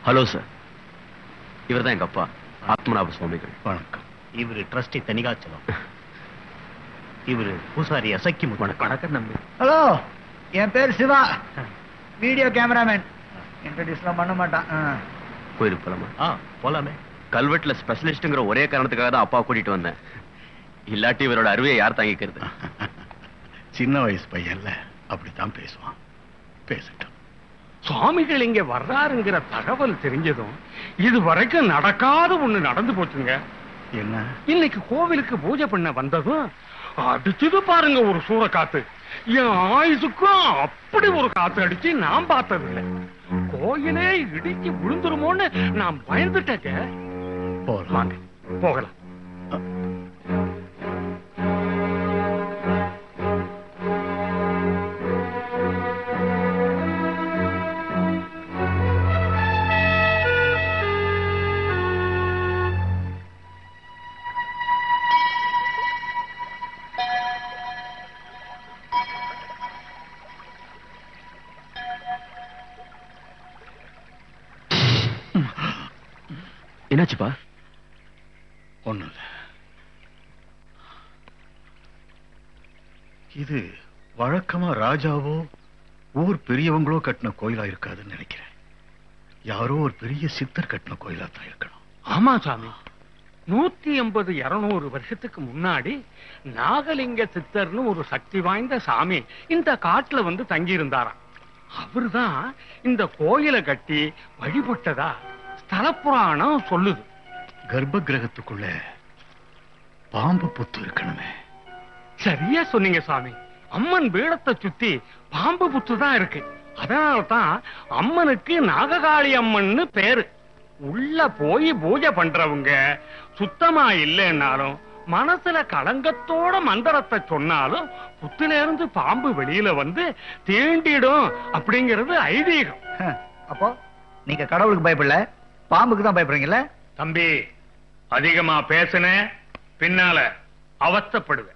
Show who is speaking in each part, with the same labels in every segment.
Speaker 1: Hello sir, இவர் தான் எங்க அப்பா ஆத்மநாப சுவாமிகள்.
Speaker 2: வணக்கம். இவரு ட்ரஸ்டி தனிகாச்சலம். இவரு பூசாரி அசக்கி. வணக்கம் நம்பி.
Speaker 3: ஹலோ, என் பேர் சிவா, வீடியோ கேமராமேன். இன்ட்ரோடியூஸ்லாம் பண்ண மாட்டான்.
Speaker 1: கோயிலுக்கு போலாமா?
Speaker 2: போலாமே.
Speaker 1: கல்வெட்டுல ஸ்பெஷலிஸ்ட்ங்கிற ஒரே காரணத்துக்காக தான் அப்பா கூட்டிட்டு வந்தேன். இல்லாட்டி இவரோட அருவையை யார் தாங்கிக்கிறது?
Speaker 2: சின்ன வயசு பையன்ல அப்படித்தான் பேசுவான். பேசட்டும்.
Speaker 4: சுவாமிகள் இங்க வர்றாருங்கிற தகவல் தெரிஞ்சதும் இது வரைக்கும் நடக்காத ஒண்ணு நடந்து போச்சுங்க.
Speaker 2: என்ன?
Speaker 4: இன்னைக்கு கோவிலுக்கு பூஜை பண்ண வந்ததும் அடிச்சது பாருங்க ஒரு சூற காத்து. என் ஆயுசுக்கும் அப்படி ஒரு காத்து அடிச்சு நான் பார்த்ததில்லை. கோயிலே இடிச்சு விழுந்துருமோன்னு நான் பயந்துட்டேங்க.
Speaker 2: போகலாம்.
Speaker 4: போகலாம்.
Speaker 1: என்னாச்சுப்பா?
Speaker 2: ஒண்ணும் இல்ல. இது வழக்கமா ராஜாவோ ஊர் பெரியவங்களோ கட்டின கோயிலா இருக்காதுன்னு நினைக்கிறேன். யாரோ ஒரு பெரிய சித்தர் கட்டின கோயிலா தான் இருக்கணும்.
Speaker 4: ஆமா சாமி, 180-200 வருஷத்துக்கு முன்னாடி நாகலிங்க சித்தர்னு ஒரு சக்தி வாய்ந்த சாமி இந்த காட்டுல வந்து தங்கி இருந்தாராம். அவர்தான் இந்த கோயிலை கட்டி வழிபட்டதா ஸ்தல புராணம் சொல்லுது.
Speaker 2: கர்ப்ப கிரகத்துக்குள்ள பாம்பு புத்து இருக்கணுமே.
Speaker 4: சரியா சொன்னீங்க சாமி. அம்மன் பீடத்தை சுத்தி பாம்பு புத்து தான் இருக்கு. அதனால்தான் அம்மனுக்கு நாககாளி அம்மன்னு பேரு. உள்ள போய் பூஜை பண்றவங்க சுத்தமா இல்லைன்னாலும் மனசுல களங்கத்தோட மந்திரத்தை சொன்னாலும் புத்துல இருந்து பாம்பு வெளியில வந்து தீண்டிடும் அப்படிங்கிறது ஐதீகம்.
Speaker 3: அப்போ நீங்க கடவுளுக்கு பயப்படல, பாம்புக்கு தான் பயப்படுறீங்கல்ல?
Speaker 4: தம்பி, அதிகமா பேசுன பின்னால அவஸ்தைப்படுவேன்.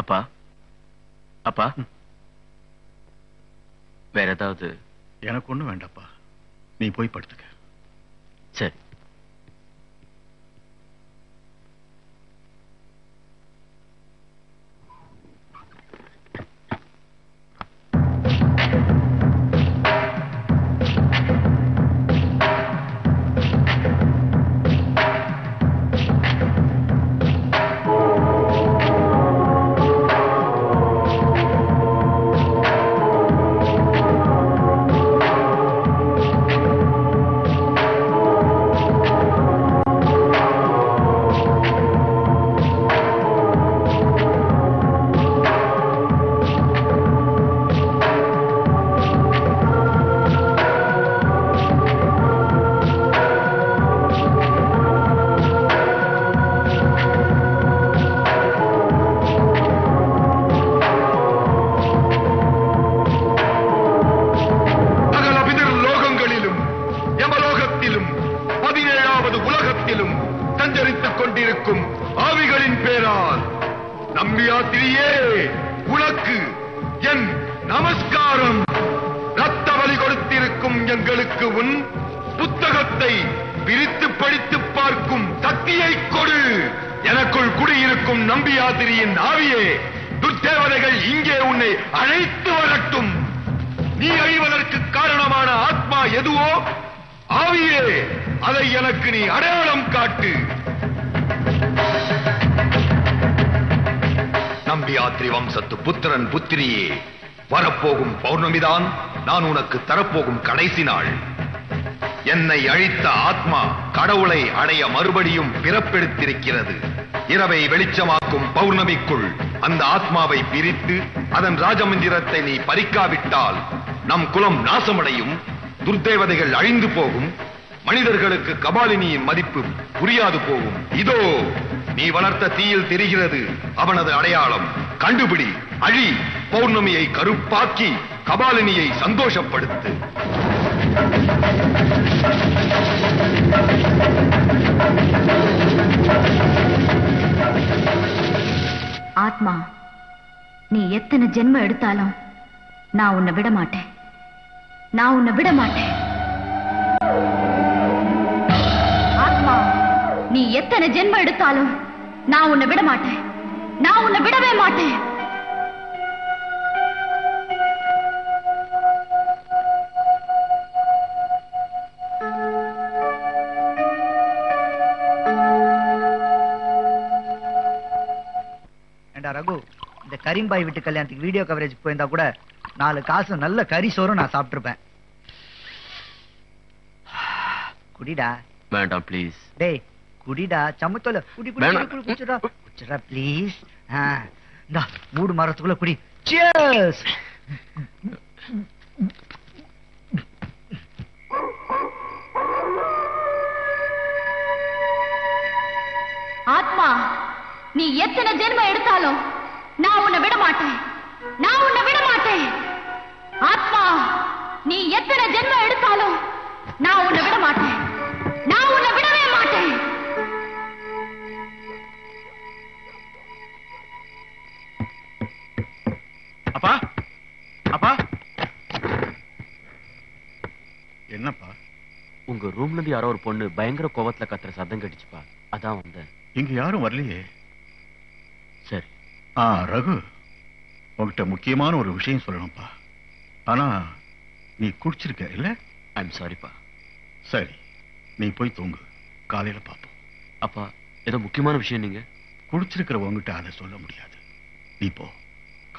Speaker 1: அப்பா, அப்பா, வேற ஏதாவது?
Speaker 2: எனக்கு ஒண்ணும் வேண்டாப்பா, நீ போய் படுத்துக்க.
Speaker 1: சரி.
Speaker 5: அதை எனக்கு நீ அடையாளம் காட்டு. நம்பியாத்திரி வம்சத்து புத்திரன் புத்திரியே, வரப்போகும் பௌர்ணமிதான் நான் உனக்கு தரப்போகும் கடைசி நாள். என்னை அழித்த ஆத்மா கடவுளை அடைய மறுபடியும் பிறப்பெடுத்திருக்கிறது. இரவை வெளிச்சமாக்கும் பௌர்ணமிக்குள் அந்த ஆத்மாவை பிரித்து அதன் ராஜமந்திரத்தை நீ பறிக்காவிட்டால் நம் குலம் நாசமடையும், துர்தேவதைகள் அழிந்து போகும், மனிதர்களுக்கு கபாலினியின் மதிப்பு புரியாது போகும். இதோ நீ வளர்த்த தீயில் தெரிகிறது அவனது அடையாளம். கண்டுபிடி, அழி, பௌர்ணமியை கருப்பாக்கி கபாலினியை சந்தோஷப்படுத்து.
Speaker 6: ஆத்மா, நீ எத்தனை ஜென்மம் எடுத்தாலும் நான் உன்னை விட மாட்டேன். நான் உன்னை விட மாட்டேன். ஆத்மா, நீ எத்தனை ஜென்மம் எடுத்தாலும் நான் உன்னை விட மாட்டேன். நான் உன்னை விடவே மாட்டேன்.
Speaker 3: ரகு, இந்த கரீம்பாய் வீட்டு கல்யாணத்துக்கு வீடியோ கவரேஜ் போயிருந்தா கூட 4 காசு நல்ல கறி சோறும் நான் சாப்பிட்டுருப்பேன். குடிடா.
Speaker 1: வேண்டாம் ப்ளீஸ்.
Speaker 3: டேய் குடிடா, சமத்தோல குடி குடி குடி குடிடா. குடிடா ப்ளீஸ். இந்தா மூடு மரத்துக்குள்ள குடி. சியர்ஸ்.
Speaker 6: ஆத்மா, நீ எத்தனை ஜென்மம் எடுத்தாலும் நான் உன்னை விட மாட்டேன். நான் உன்னை விட மாட்டேன். ஆத்மா, நீ எத்தனை ஜென்மம் எடுத்தாலும் நான் உன்னை விட மாட்டேன். நான் உன்னை விடவே மாட்டேன்.
Speaker 2: அப்பா, அப்பா. என்னப்பா?
Speaker 1: உங்க ரூம்ல இருந்து யாரோ ஒரு பொண்ணு பயங்கர கோவத்துல கத்துற சத்தம் கடிச்சுப்பா, அதான் வந்தேன்.
Speaker 2: இங்க யாரும் வரலையே.
Speaker 1: சரி.
Speaker 2: ரகு, உங்ககிட்ட முக்கியமான ஒரு விஷயம் சொல்லணும்ப்பா. ஆனா நீ குடிச்சிருக்க இல்ல?
Speaker 1: ஐம் சாரிப்பா.
Speaker 2: சரி, நீ போய் தூங்கு, காலையில பாப்போம்.
Speaker 1: அப்பா, ஏதோ முக்கியமான விஷயம். நீங்க
Speaker 2: குடிச்சிருக்கிற உங்ககிட்ட அதை சொல்ல முடியாது. நீ போ,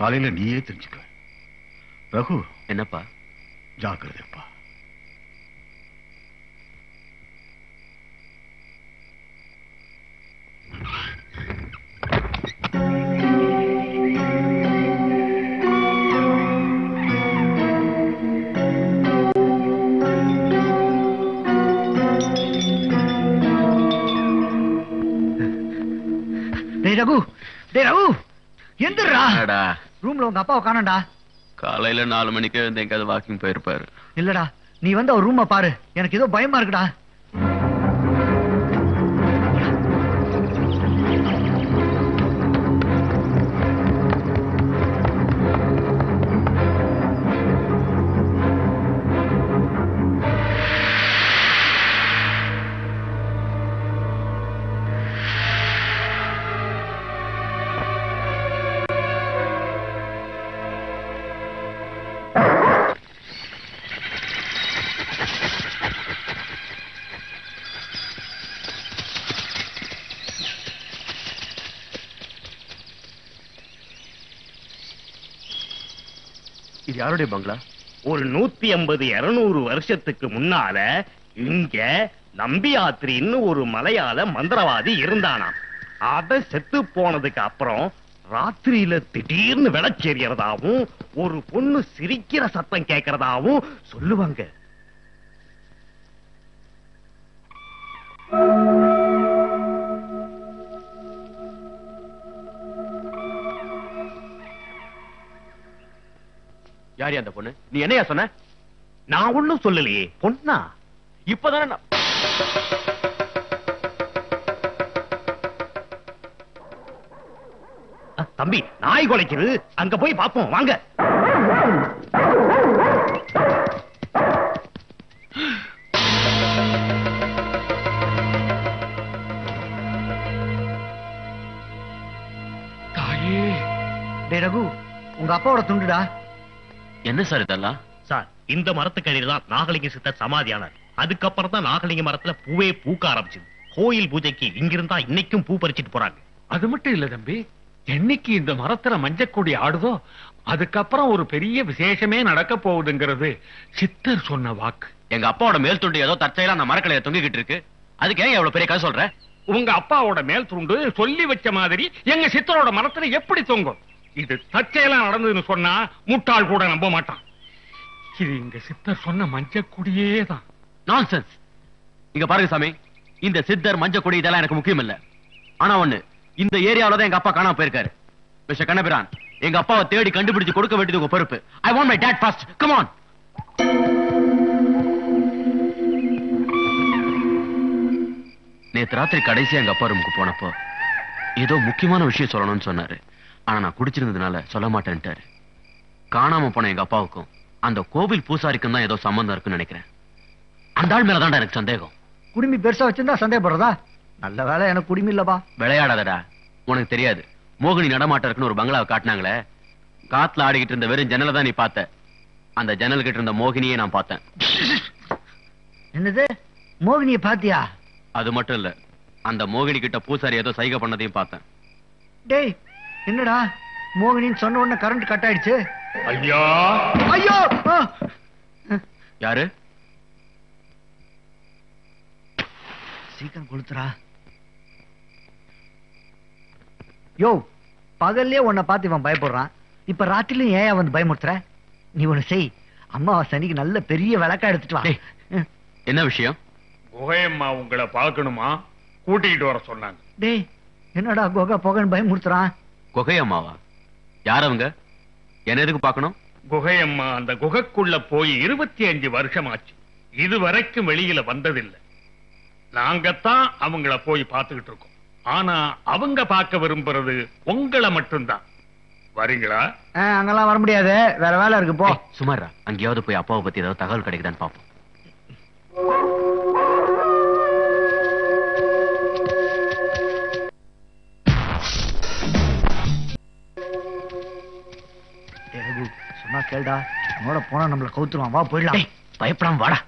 Speaker 2: காலையில நீயே தெரிஞ்சுக்க. ரகு.
Speaker 1: என்னப்பா?
Speaker 2: ஜாக்கிரதைப்பா.
Speaker 3: ரகு, டேய் ரகு, எந்திரா. ரூம்ல உங்க அப்பாவை காணோம்டா.
Speaker 1: காலையில 4 மணிக்கு எங்கேயாவது வாக்கிங் போயிருப்பாரு.
Speaker 3: இல்லடா, நீ வந்து அவர் ரூமை பாரு. எனக்கு ஏதோ பயமா இருக்குடா.
Speaker 1: இது யாருடைய பங்களா?
Speaker 4: ஒரு 150-200 வருஷத்துக்கு முன்னால இங்க நம்பியாத்திரின்னு ஒரு மலையாள மந்திரவாதி இருந்தானாம். அத செத்து போனதுக்கு அப்புறம் ராத்திரியில திடீர்னு விளச்செறியறதாவும் ஒரு பொண்ணு சிரிக்கிற சத்தம் கேட்கறதாவும் சொல்லுவாங்க.
Speaker 1: யார் அந்த பொண்ணு? நீ என்னையா சொன்ன?
Speaker 4: நான் ஒண்ணும் சொல்லலையே. பொண்ணா?
Speaker 1: இப்பதானே
Speaker 4: தம்பி, நாய் குலைக்குது, அங்க போய் பாப்போம் வாங்க.
Speaker 3: தாயே. டேய் ரகு, உங்க அப்பாவோட துண்டுடா.
Speaker 1: என்ன சார் இதெல்லாம்?
Speaker 4: சார், இந்த மரத்துக்கடியில தான் நாகலிங்க சித்தர் சமாதியானார். அதுக்கப்புறம் தான் நாகலிங்க மரத்துல பூவே பூக்க ஆரம்பிச்சது. கோயில் பூஜைக்கு இங்கிருந்தா இன்னைக்கும் பூ பறிச்சிட்டு போறாங்க.
Speaker 7: அது மட்டும் இல்ல தம்பி,
Speaker 4: என்னைக்கு இந்த மரத்துல மஞ்சக்கொடி ஆடுதோ அதுக்கப்புறம் ஒரு பெரிய விசேஷமே நடக்க போகுதுங்கிறது சித்தர் சொன்ன வாக்கு.
Speaker 1: எங்க அப்பாவோட மேல் துண்டு ஏதோ தற்செயலா அந்த மரக்கலையை தொங்கிக்கிட்டு இருக்கு. அதுக்கு ஏன் எவ்வளவு பெரிய கதை சொல்ற?
Speaker 4: உங்க அப்பாவோட மேல் துண்டு சொல்லி வச்ச மாதிரி எங்க சித்தரோட மரத்துல எப்படி தொங்கும்? இது தற்செயலா நடந்ததுன்னு சொன்னா முட்டாள் கூட நம்ப மாட்டான். இது எங்க சித்தர் சொன்ன மஞ்சக்கொடியே தான்.
Speaker 1: நான்சென்ஸ். இங்க பாருங்க சாமி, இந்த சித்தர் மஞ்சக்கொடி இதெல்லாம் எனக்கு முக்கியம் இல்ல. ஆனா ஒண்ணு, இந்த ஏரியாவில தான் எங்க அப்பா காணாம போயிருக்காரு. மிஸ்டர் கண்ணபிரான், எங்க அப்பாவை தேடி கண்டுபிடிச்சு கொடுக்க வேண்டியது உங்க பொறுப்பு. I want my dot first. Come on. நேத்து ராத்திரி கடைசியா எங்க அப்பா ரூமுக்கு போனப்போ ஏதோ முக்கியமான விஷயம் சொல்லணும்னு சொன்னாரு. ஆனா நான் குடிச்சிருந்ததுனால சொல்ல மாட்டேன்ட்டாரு. காணாம போன எங்க அப்பாவுக்கும் அந்த கோவில் பூசாரிக்கும் தான் ஏதோ சம்பந்தம் இருக்குன்னு நினைக்கிறேன். அந்த ஆள் மேலதான் எனக்கு சந்தேகம்.
Speaker 3: குடுமி பெருசா வச்சிருந்தா சந்தேகப்படுறதா? நல்ல வேலை எனக்கு குடுமி இல்லப்பா.
Speaker 1: விளையாடாதடா, உனக்கு தெரியாது. மோகினி நடமாட்டம் இருக்குன்னு ஒரு பங்களாவை காட்டினாங்களே, காத்துல ஆடிக்கிட்டு இருந்த வெறும் ஜன்னலை தான் நீ பார்த்த. அந்த ஜன்னல் கிட்ட இருந்த மோகினியை நான் பார்த்தேன்.
Speaker 3: என்னது, மோகினிய பாத்தியா?
Speaker 1: அது மட்டும் இல்ல, அந்த மோகினி கிட்ட பூசாரி ஏதோ சைகை பண்ணதையும் பார்த்தேன்.
Speaker 3: டேய், என்னடா மோகினின்னு சொன்ன உடனே கரண்ட் கட் ஆயிடுச்சு.
Speaker 4: ஐயா,
Speaker 3: ஐயோ!
Speaker 1: யாரு?
Speaker 3: சீக்கிரம் கொளுத்துறா. யோ, பகல்லே உன்னை பார்த்து இவன் பயப்படுறான், இப்ப ராத்திரிலும் ஏன் வந்து பயமுறுத்துற? நீ ஒண்ணு செய், அம்மாவாசை அன்னைக்கு நல்ல பெரிய விளக்கா எடுத்துட்டு வா.
Speaker 1: டேய், என்ன விஷயம்?
Speaker 4: குகையம்மா உங்களை பார்க்கணுமா, கூட்டிட்டு வர சொன்னாங்க.
Speaker 3: டேய், என்னடா குகை புகன்னு பயமுறுத்துறான்?
Speaker 1: குகையம்மாவா? யார் அவங்க? என்ன எதுக்கு பார்க்கணும்?
Speaker 4: குகையம்மா அந்த குகைக்குள்ள போய் 25 வருஷம் ஆச்சு. இதுவரைக்கும் வெளியில வந்ததில்லை. நாங்கத்தான் அவங்கள போய் பார்த்துக்கிட்டு இருக்கோம். ஆனா அவங்க பார்க்க விரும்புறது உங்களை மட்டும்தான். வரீங்களா?
Speaker 3: அங்கெல்லாம் வர முடியாது, வேற வேலை இருக்கு, போ.
Speaker 1: சுமாரா, அங்கேயாவது போய் அப்பாவை பத்தி ஏதாவது தகவல் கிடைக்குதான்னு பாப்போம்.
Speaker 3: சொன்னா கேள்டா, உன்னோட போனா நம்மள கவுத்துருவான். வா போயிடலாம்.
Speaker 1: பயப்படாம வாடா.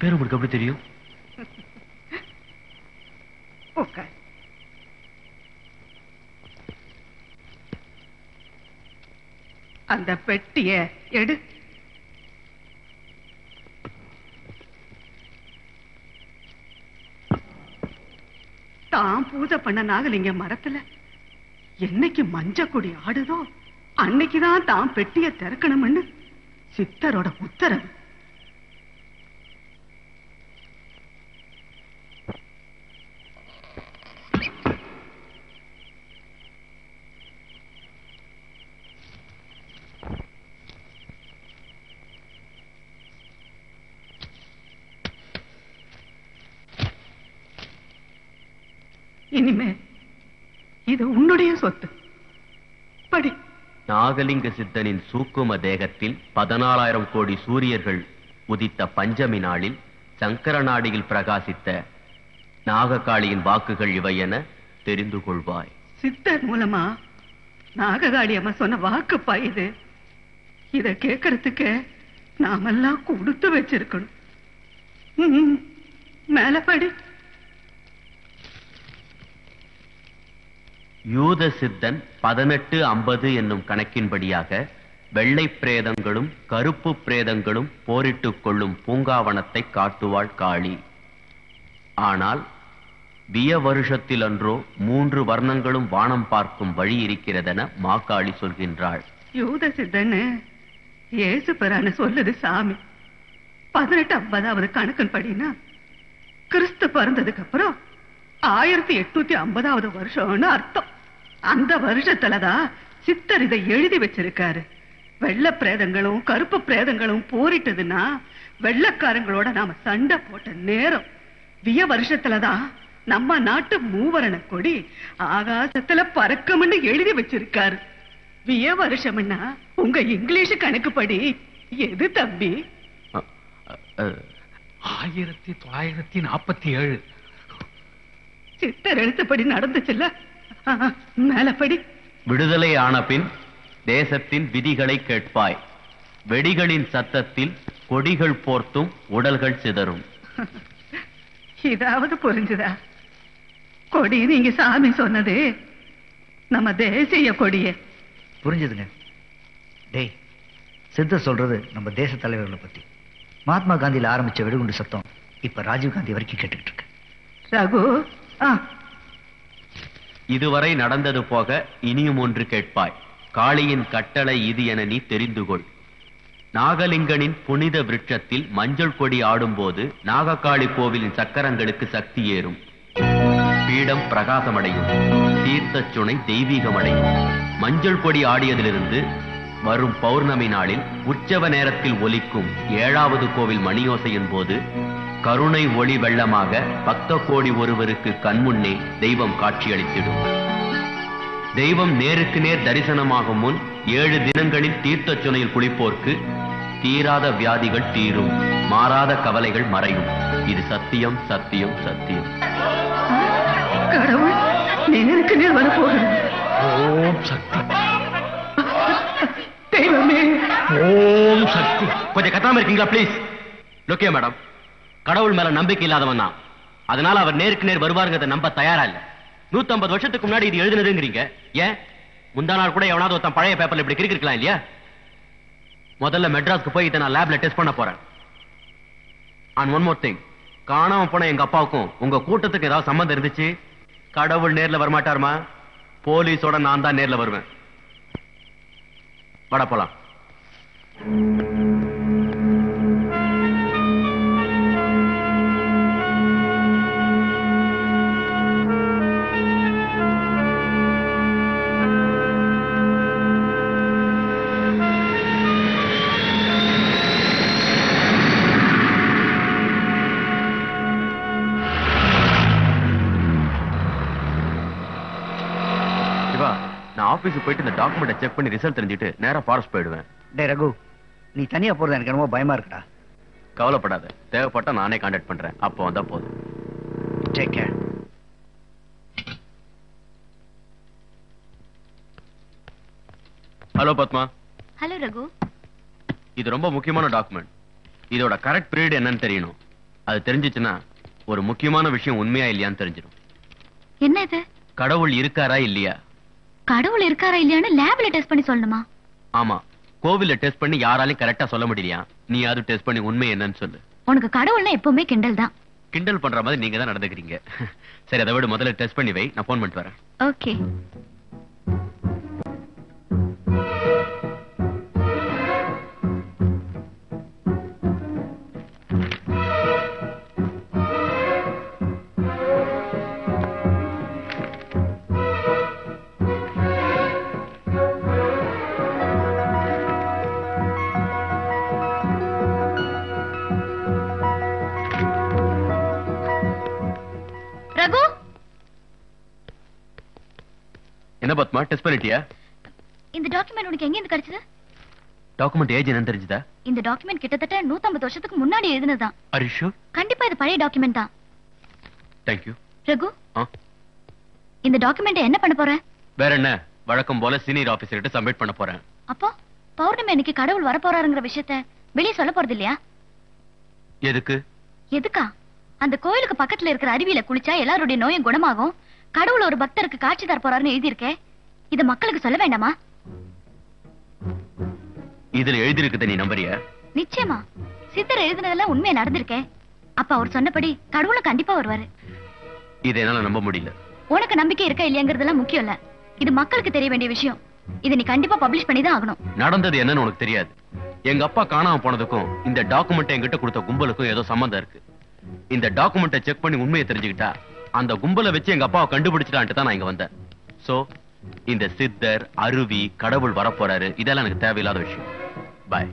Speaker 1: பேர் உங்களுக்கு எப்படி தெரியும்?
Speaker 7: உட்கார். அந்த பெட்டிய எடு. தான் பூஜை பண்ண நாகலிங்க மரத்துல என்னைக்கு மஞ்ச கொடி ஆடுதோ அன்னைக்குதான் தான் பெட்டிய திறக்கணும்னு சித்தரோட உத்தரவு. இனிமே இது உன்னுடைய சொத்து. படி.
Speaker 1: நாகலிங்க சித்தனின் சூக்கும தேகத்தில் 14,000 கோடி சூரியர்கள் உதித்த பஞ்சமி நாளில் சங்கர நாடியில் பிரகாசித்த நாககாளியின் வாக்குகள் இவை என தெரிந்து கொள்வாய்.
Speaker 7: சித்தர் மூலமா நாககாளி அம்மா சொன்ன வாக்குப்பா இது. இத கேட்கறதுக்கு நாமெல்லாம் கொடுத்து வச்சிருக்கணும். மேல படி.
Speaker 1: யூத சித்தன் 1850 என்னும் கணக்கின்படியாக வெள்ளை பிரேதங்களும் கருப்பு பிரேதங்களும் போரிட்டுக் கொள்ளும் பூங்காவனத்தை காட்டுவாள் காளி. ஆனால் விய வருஷத்தில் அன்றோ 3 வர்ணங்களும் வானம் பார்க்கும் வழி இருக்கிறதென மாக்காளி சொல்கின்றாள்.
Speaker 7: யூத சித்தன்னு ஏசு பெறான்னு சொல்லுது சாமி. 1850 கணக்கின் படினா கிறிஸ்து பிறந்ததுக்கு அப்புறம் 1850 வருஷம்னு அர்த்தம். அந்த வருஷத்துலதான் சித்தர் இதை எழுதி வச்சிருக்காரு. வெள்ளை பிரேதங்களும் கருப்பு பிரேதங்களும் போரிட்டதுன்னா வெள்ளக்காரங்களோட நாம சண்டை போட்ட நேரம். விய வருஷத்துலதான் நம்ம நாட்டு மூவரண கொடி ஆகாசத்துல பறக்கும்னு எழுதி வச்சிருக்காரு. விய வருஷம்னா உங்க இங்கிலீஷ் கணக்குப்படி எது தம்பி?
Speaker 4: 1947.
Speaker 7: சித்தர் எழுத்துப்படி நடந்துச்சுல்ல. மேலப்படி.
Speaker 1: விடுதலை ஆன பின் தேசத்தின் விதிகளை கேட்பாய். வெடிகளின் சத்தத்தில் கொடிகள் போர்த்தும் உடல்கள் சிதறும்.
Speaker 7: இதாவது புரிஞ்சுதா? கொடி நீங்க சாமி சொன்னது நம்ம தேசிய கொடிய.
Speaker 3: புரிஞ்சுதுங்க. டேய், சித்தர் சொல்றது நம்ம தேச தலைவர்களை பத்தி. மகாத்மா காந்தியில ஆரம்பிச்ச வெடிகுண்டு சத்தம் இப்ப ராஜீவ் காந்தி வரைக்கும் கேட்டுக்கிட்டு இருக்கு.
Speaker 7: ரகு,
Speaker 1: இதுவரை நடந்தது போக இனியும் ஒன்று கேட்பாய். காளியின் கட்டளை இது என நீ தெரிந்து கொள். நாகலிங்கனின் புனித விருட்சத்தில் மஞ்சள் கொடி ஆடும்போது நாககாளி கோவிலின் சக்கரங்களுக்கு சக்தி ஏறும். பீடம் பிரகாசமடையும். தீர்த்த சுனை தெய்வீகமடையும். மஞ்சள் கொடி ஆடியதிலிருந்து வரும் பௌர்ணமி நாளில் உற்சவ நேரத்தில் ஒலிக்கும் 7வது கோவில் மணியோசையின் போது கருணை ஒளி வெள்ளமாக பக்த கோடி ஒருவருக்கு கண்முன்னே தெய்வம் காட்சியளித்திடும். தெய்வம் நேருக்கு நேர் தரிசனமாகும் முன் 7 தினங்களில் தீர்த்த சுனையில் குளிப்போர்க்கு தீராத வியாதிகள் தீரும். மாறாத கவலைகள் மறையும். இது சத்தியம், சத்தியம், சத்தியம்.
Speaker 7: கடவுள் நேருக்கு நேர் வரப்போகிறது.
Speaker 4: ஓம் சக்தி.
Speaker 7: தெய்வமே,
Speaker 4: ஓம் சக்தி.
Speaker 1: கொஞ்சம் கத்தாம இருக்கீங்களா ப்ளீஸ்? லோகே மேடம், கடவுள் மேல நம்பிக்கை இல்லாதவன் தான். அதனால அவர் நேருக்கு நேர் வருவாருங்கிறத நம்ப தயாரா இல்ல. 150 வருஷத்துக்கு முன்னாடி இது எழுதுனதுங்கிறீங்க. ஏன் முந்தா நாள் கூட எவனாவது ஒருத்தன் பழைய பேப்பர்ல இப்படி கிறுக்கிருக்கலாம் இல்லையா? முதல்ல மெட்ராஸ்க்கு போய் இதை நான் லேப்ல டெஸ்ட் பண்ண போறேன். அண்ட் ஒன் மோர் திங், காணாம போன எங்க அப்பாவுக்கும் உங்க கூட்டத்துக்கு ஏதாவது சம்பந்தம் இருந்துச்சு, கடவுள் நேர்ல வரமாட்டாருமா, போலீஸோட நான் தான் நேர்ல வருவேன். வட போலாம். நான் ஆபீஸ்க்கு போயிட்டு இந்த டாக்குமெண்ட்டை செக் பண்ணி ரிசல்ட் தெரிஞ்சிட்டு நேரா ஃபாரஸ்ட் போயிடுவேன்.
Speaker 3: டேய் ரகு, நீ தனியா போறது எனக்கு என்னமோ பயமா இருக்குடா.
Speaker 1: கவலைப்படாத, தேவைப்பட்டா நானே கான்டாக்ட் பண்றேன். அப்போ வந்தா போதும்.
Speaker 3: Take care.
Speaker 1: Hello Padma.
Speaker 6: Hello Raghu.
Speaker 1: இது ரொம்ப முக்கியமான டாக்குமெண்ட். இதோட கரெக்ட் பீரியட் என்னன்னு தெரியணும். அது தெரிஞ்சிச்சுன்னா ஒரு முக்கியமான விஷயம் உண்மையா இல்லையான்னு தெரிஞ்சிடும்.
Speaker 6: என்ன இது?
Speaker 1: கடவுள் இருக்காரா இல்லையா?
Speaker 6: கடவுள் இருக்காரா இல்லையான்னு லேப்ல டெஸ்ட் பண்ணி சொல்லணுமா?
Speaker 1: ஆமா, கோவில்ல டெஸ்ட் பண்ணி யாராலையும் கரெக்டா சொல்ல முடியலையா? நீ யாரும் டெஸ்ட் பண்ணி உண்மை என்னன்னு சொல்லு.
Speaker 6: உனக்கு கடவுள்னா எப்பவுமே கிண்டல் தான்.
Speaker 1: கிண்டல் பண்ற மாதிரி நீங்க தான் நடந்துக்கிறீங்க. சரி, அதை விட முதல்ல டெஸ்ட் பண்ணி வை, நான் போன் பண்ணிட்டு வரேன்.
Speaker 6: ஓகே.
Speaker 1: என்ன பத்மா, டெஸ்ட் பண்ணிட்டியா?
Speaker 6: இந்த டாக்குமெண்ட் உனக்கு எங்க இருந்து கிடைச்சது?
Speaker 1: டாக்குமெண்ட் ஏஜ் என்னன்னு தெரிஞ்சதா?
Speaker 6: இந்த டாக்குமெண்ட் கிட்டத்தட்ட 150 வருஷத்துக்கு முன்னாடி எழுதினதுதான்.
Speaker 1: Are you sure?
Speaker 6: கண்டிப்பா இது பழைய டாக்குமெண்ட் தான்.
Speaker 1: Thank you.
Speaker 6: ரகு, இந்த டாக்குமெண்ட் என்ன பண்ண போற?
Speaker 1: வேற என்ன, வழக்கம் போல சீனியர் ஆபீசர் கிட்ட சப்மிட் பண்ண போறேன்.
Speaker 6: அப்போ பௌர்ணமி அன்னைக்கு கடவுள் வர போறாருங்கிற விஷயத்தை வெளியே சொல்ல போறது இல்லையா?
Speaker 1: எதுக்கு?
Speaker 6: எதுக்கா? அந்த கோயிலுக்கு பக்கத்துல இருக்கிற அருவியில குளிச்சா எல்லாருடைய நோயும் குணமாகும், கடவுள் ஒரு பக்தருக்கு காட்சி தர போறாருன்னு எழுதியிருக்கே, இத மக்களுக்கு சொல்ல வேண்டாமா?
Speaker 1: இதுல எழுதியிருக்குத நீ நம்புறியா?
Speaker 6: நிச்சயமா. சித்தர் எழுதினதெல்லாம் உண்மையா நடந்திருக்கே. அப்ப அவர் சொன்னபடி கடவுளும் கண்டிப்பா வருவாரு.
Speaker 1: இதை என்னால நம்ப முடியல.
Speaker 6: உனக்கு நம்பிக்கை இருக்கா இல்லையாங்கிறதெல்லாம் முக்கியம் இல்ல, இது மக்களுக்கு தெரிய வேண்டிய விஷயம். இதை நீ கண்டிப்பா பப்ளிஷ் பண்ணி தான் ஆகணும்.
Speaker 1: நடந்தது என்னன்னு உனக்கு தெரியாது. எங்க அப்பா காணாம போனதுக்கும் இந்த டாக்குமெண்ட் என்கிட்ட கொடுத்த கும்பலுக்கும் ஏதோ சம்பந்தம் இருக்கு. இந்த டாக்குமெண்ட்டை செக் பண்ணி உண்மையை தெரிஞ்சுக்கிட்டா அந்த கும்பலை வச்சு எங்க அப்பாவை கண்டுபிடிச்சிட்டான்ட்டு தான் நான் இங்க வந்தேன். சோ இந்த சித்தர், அருவி, கடவுள் வரப்போறாரு, இதெல்லாம் எனக்கு தேவையில்லாத விஷயம். பாய்.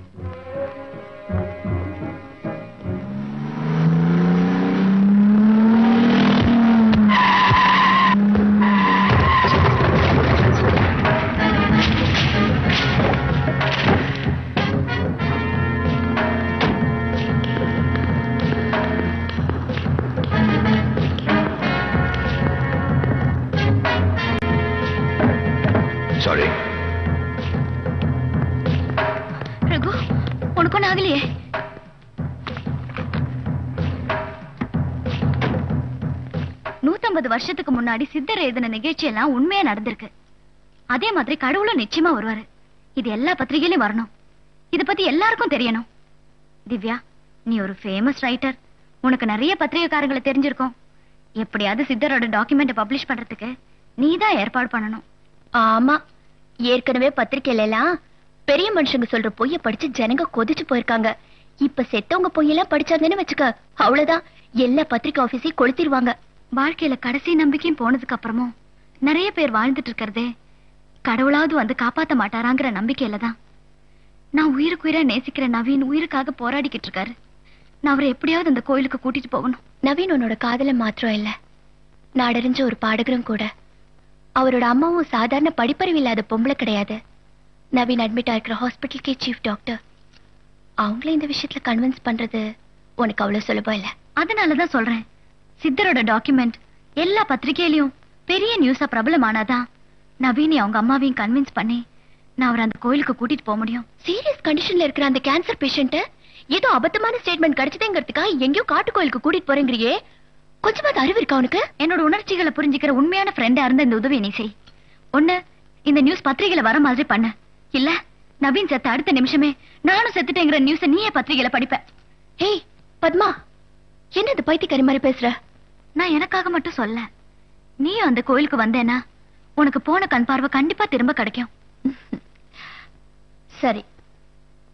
Speaker 5: சாரி.
Speaker 6: ரகு, உனக்கு ஒண்ணு ஆகலையே? வருஷத்துக்கு முன்னாடி சித்தர் எழுதின நிகழ்ச்சி எல்லாம் உண்மையா நடந்திருக்கு. அதே மாதிரி கடவுளும் நிச்சயமா வருவாரு. இது எல்லா பத்திரிகையிலும் வரணும். இத பத்தி எல்லாருக்கும் தெரியணும். திவ்யா, நீ ஒரு ஃபேமஸ் ரைட்டர். உனக்கு நிறைய பத்திரிகைக்காரங்களை தெரிஞ்சிருக்கும். எப்படியாவது சித்தரோட டாக்குமெண்ட் பப்ளிஷ் பண்றதுக்கு நீதான் ஏற்பாடு பண்ணணும்.
Speaker 8: ஆமா, ஏற்கனவே பத்திரிகையில எல்லாம் பெரிய மனுஷங்க சொல்ற பொய்ய படிச்சு ஜனங்க கொதிச்சு போயிருக்காங்க. இப்ப செத்தவங்க பொய்யெல்லாம் படிச்சாங்கன்னு வச்சுக்க, அவ்வளவுதான், எல்லா பத்திரிகை ஆபீஸையும் கொளுத்திடுவாங்க.
Speaker 6: வாழ்க்கையில கடைசி நம்பிக்கையும் போனதுக்கு அப்புறமும் நிறைய பேர் வாழ்ந்துட்டு இருக்கிறதே கடவுளாவது வந்து காப்பாத்த மாட்டாராங்கிற நம்பிக்கையில தான். நான் உயிருக்கு உயிரா நேசிக்கிற நவீன் உயிருக்காக போராடிக்கிட்டு இருக்காரு. நான் அவரை எப்படியாவது அந்த கோயிலுக்கு கூட்டிட்டு போகணும்.
Speaker 8: நவீன் உன்னோட காதல மாத்திரம் இல்ல, நாடறிஞ்ச ஒரு பாடகரும் கூட. அவரோட அம்மாவும் சாதாரண படிப்பறிவு இல்லாத பொம்பளை கிடையாது. நவீன் அட்மிட் ஆயிருக்கிற ஹாஸ்பிட்டலுக்கே சீஃப் டாக்டர். அவங்களே இந்த விஷயத்துல கன்வின்ஸ் பண்றது உனக்கு அவ்வளவு சுலபம் இல்ல.
Speaker 6: அதனாலதான் சொல்றேன், சித்தரோட டாக்குமெண்ட் எல்லா பத்திரிகையிலயும் பெரிய நியூஸா பிரபலமானாதான் நவீனி அவங்க அம்மாவையும் கன்வின்ஸ் பண்ணி நான் அவரை அந்த கோயிலுக்கு கூட்டிட்டு போக முடியும்.
Speaker 8: சீரியஸ் கண்டிஷன்ல இருக்கிற அந்த கேன்சர் பேஷண்ட ஏதோ அபத்தமான ஸ்டேட்மெண்ட் கிடைச்சதுங்கிறதுக்காக எங்கேயோ காட்டு கோயிலுக்கு கூட்டிட்டு போறேங்கிறியே, கொஞ்சமாவது அறிவு இருக்கா உனக்கு?
Speaker 6: என்னோட உணர்ச்சிகளை புரிஞ்சுக்கிற உண்மையான ஃப்ரெண்டா இருந்த இந்த உதவி நீ செய். ஒண்ணு, இந்த நியூஸ் பத்திரிகையில வர மாதிரி பண்ண. இல்ல, நவீன் செத்த அடுத்த நிமிஷமே நானும் செத்துட்டேங்கிற நியூஸ நீயே பத்திரிகையில படிப்ப.
Speaker 8: ஏய் பத்மா, என்ன இது பைத்தியக்காரி மாதிரி பேசுற?
Speaker 6: நான் எனக்காக மட்டும் சொல்ல, நீயும் அந்த கோயிலுக்கு வந்தேனா உனக்கு போன கண் பார்வை கண்டிப்பா திரும்ப கிடைக்கும்.
Speaker 8: சரி,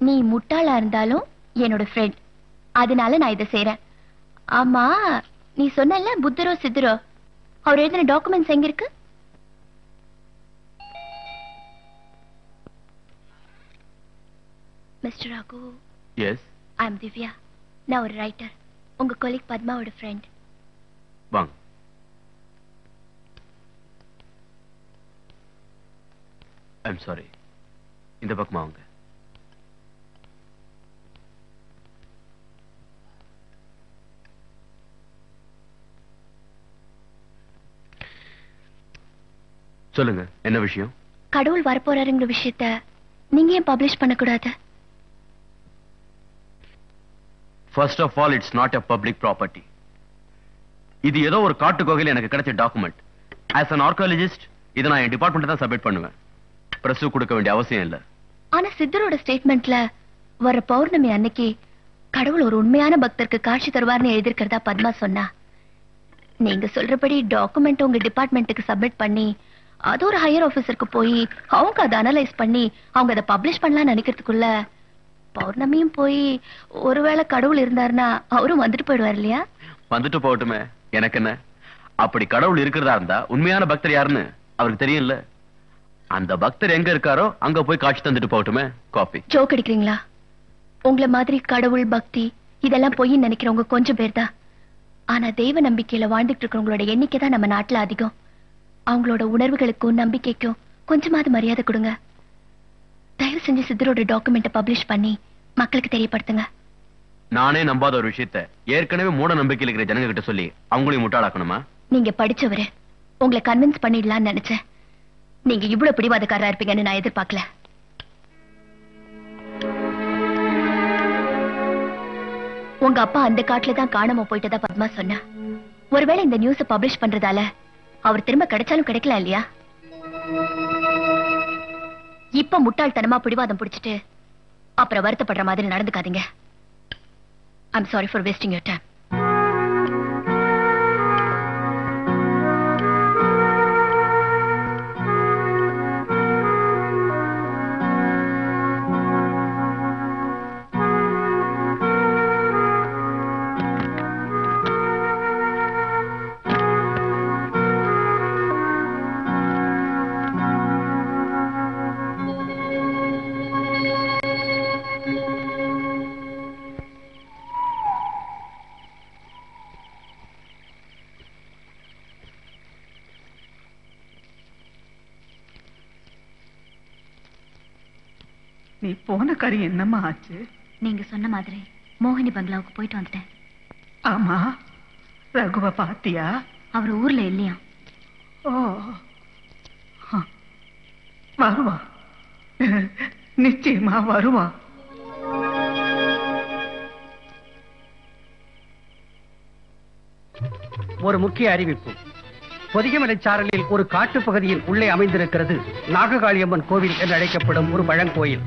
Speaker 8: நீ முட்டாளா இருந்தாலும் என்னோட ஃப்ரெண்ட், அதனால நான் இதை செய்யறேன். ஆமா, நீ சொன்னல புத்தரோ சித்தரோ, அவர் எழுதின டாக்குமெண்ட்ஸ் எங்க இருக்கு? மிஸ்டர் ராகு.
Speaker 1: எஸ்,
Speaker 8: ஐ அம் திவ்யா. நான் ஒரு ரைட்டர், உங்க கொலீக் பத்மாவோட ஃப்ரெண்ட்.
Speaker 1: வாங்க. ஐம் சாரி, இந்த பக்கமா வாங்க. சொல்லுங்க, என்ன விஷயம்?
Speaker 8: கடவுள் வரப்போறாருங்கிற விஷயத்த நீங்க ஏன் பப்ளிஷ் பண்ணக்கூடாது?
Speaker 1: First of all, it's not a public property. இது ஏதோ ஒரு காட்டு கோகையில் எனக்கு கிடைச்ச டாக்குமெண்ட். As an archaeologist, இதை நான் என் டிபார்ட்மெண்ட் தான் சப்மிட் பண்ணுவேன். பிரஸ் கொடுக்க வேண்டிய அவசியம் இல்ல.
Speaker 8: ஆனா சித்தரோட ஸ்டேட்மெண்ட்ல வர பௌர்ணமி அன்னைக்கு கடவுள் ஒரு உண்மையான பக்தருக்கு காட்சி தருவார்னு எழுதியிருக்கிறதா பத்மா சொன்னா. நீங்க சொல்றபடி டாக்குமெண்ட் உங்க டிபார்ட்மெண்ட்டுக்கு சப்மிட் பண்ணி அது ஒரு ஹையர் ஆபீசருக்கு போய் அவங்க அதை அனலைஸ் பண்ணி அவங்க அதை பப்ளிஷ் பண்ணலாம்னு நினைக்கிறதுக்குள்ள பௌர்ணமியும் போய் ஒருவேளை கடவுள் இருந்தாருன்னா அவரும் வந்துட்டு போயிடுவார் இல்லையா?
Speaker 1: வந்துட்டு போகட்டுமே, எனக்கு என்ன. அப்படி கடவுள் இருக்கிறதா இருந்தா உண்மையான பக்தர் யாருன்னு அவருக்கு தெரியும்ல. அந்த பக்தர் எங்க இருக்காரோ அங்க போய் காட்சி தந்துட்டு போகட்டுமே. காப்பி
Speaker 8: ஜோக் அடிக்கிறீங்களா? உங்களை மாதிரி கடவுள் பக்தி இதெல்லாம் போய் நினைக்கிறவங்க கொஞ்சம் பேர் தான். ஆனா தெய்வ நம்பிக்கையில வாழ்ந்துட்டு இருக்கிறவங்களோட எண்ணிக்கை தான் நம்ம நாட்டுல அதிகம். அவங்களோட உணர்வுகளுக்கும் நம்பிக்கைக்கும் கொஞ்சமாவது மரியாதை கொடுங்க. தயவு செஞ்சு சித்தரோட டாக்குமெண்ட்டை பப்ளிஷ் பண்ணி மக்களுக்கு தெரியப்படுத்துங்க.
Speaker 1: நானே நம்பாத ஒரு விஷயத்தை ஏற்கனவே மூட நம்பிக்கையில் இருக்கிற ஜனங்க கிட்ட சொல்லி அவங்களையும் முட்டாளாக்கணுமா?
Speaker 8: நீங்க படிச்சவரு, உங்களை கன்வின்ஸ் பண்ணிடலாம்னு நினைச்சேன். நீங்க இவ்வளவு பிடிவாதக்காரரா இருப்பீங்கன்னு நான் எதிர்பார்க்கல. உங்க அப்பா அந்த காட்டுல தான் காணாம போயிட்டதா பத்மா சொன்னா. ஒருவேளை இந்த நியூஸ பப்ளிஷ் பண்றதால அவர் திரும்ப கிடைச்சாலும் கிடைக்கலாம் இல்லையா? இப்ப முட்டாள்தனமா பிடிவாதம் பிடிச்சிட்டு அப்புறம் வருத்தப்படுற மாதிரி நடந்துக்காதீங்க. I'm sorry for wasting your time.
Speaker 7: நீ போன காரியம் என்னம்மா ஆச்சு?
Speaker 6: நீங்க சொன்ன மாதிரி மோகினி பங்களாவுக்கு போயிட்டு வந்துட்டேன்.
Speaker 7: ஆமா, ரகுவ பாத்தியா?
Speaker 6: அவர் ஊர்ல இல்லையா?
Speaker 7: ஓ, வருவா, நிச்சயமா வருவா.
Speaker 9: ஒரு முக்கிய அறிவிப்பு. பொதிகமலை சாரலில் ஒரு காட்டு பகுதியில் உள்ளே அமைந்திருக்கிறது நாககாளியம்மன் கோவில் என்று அழைக்கப்படும் ஒரு பழங்கோயில்.